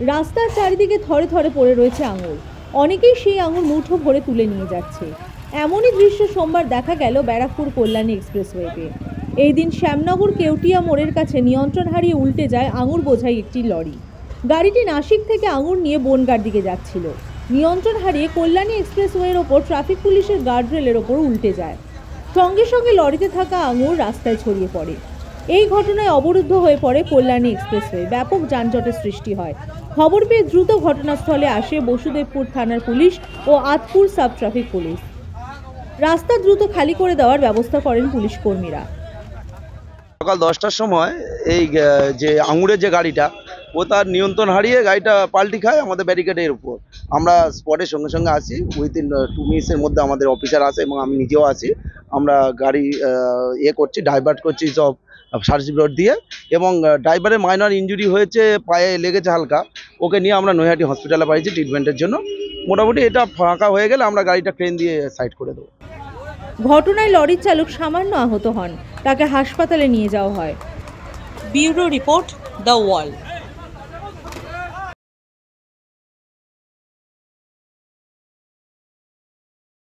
রাস্তার চারিদিকে থরে থরে পড়ে রয়েছে আঙুর। অনেকেই সেই আঙুর মুঠো ভরে তুলে নিয়ে যাচ্ছে। এমনই দৃশ্য সোমবার দেখা গেল ব্যারাকপুর কল্যাণী এক্সপ্রেসওয়েতে। এই দিন শ্যামনগর কেউটিয়া মোড়ের কাছে নিয়ন্ত্রণ হারিয়ে উল্টে যায় আঙুর বোঝাই একটি লরি। গাড়িটি নাসিক থেকে আঙুর নিয়ে বনগাঁর দিকে যাচ্ছিল। নিয়ন্ত্রণ হারিয়ে কল্যাণী এক্সপ্রেসওয়ের ওপর ট্রাফিক পুলিশের গার্ডরেলের ওপর উল্টে যায়। সঙ্গে সঙ্গে লরিতে থাকা আঙুর রাস্তায় ছড়িয়ে পড়ে। এই ঘটনায় অবরুদ্ধ হয়ে পড়ে কল্যাণী এক্সপ্রেসওয়ে। ব্যাপক যানজটের সৃষ্টি হয়। খবর পেয়ে দ্রুত ঘটনাস্থলে আসে বসুদেবপুর থানার পুলিশ ও আতপুর সাব ট্রাফিক পুলিশ। রাস্তা দ্রুত খালি করে দেওয়ার ব্যবস্থা করেন পুলিশ কর্মীরা। সকাল 10টার সময় এই যে আঙুরের যে গাড়িটা ও তার নিয়ন্ত্রণ হারিয়ে গাড়িটা পাল্টি খায় আমাদের ব্যারিকেডের উপর। আমরা স্পটের সঙ্গে সঙ্গে আসি, উইথিন 2 মিনিটসের মধ্যে আমাদের অফিসার আসে এবং আমি নিজেও আসি। আমরা গাড়ি করছি, ডাইভার্ট করছি সব সার্ভিস রোড দিয়ে, এবং ড্রাইভারের মাইনর ইনজুরি হয়েছে, পায়ে লেগেছে হালকা, ওকে নিয়ে আমরা নৈহাটি হসপিটালে পাঠিয়েছি ট্রিটমেন্টের জন্য। মোটামুটি এটা ফাঁকা হয়ে গেলে আমরা গাড়িটা ট্রেন দিয়ে সাইড করে দেবো। ঘটনায় লরির চালক সামান্য আহত হন, তাকে হাসপাতালে নিয়ে যাওয়া হয়। Bureau report, the wall.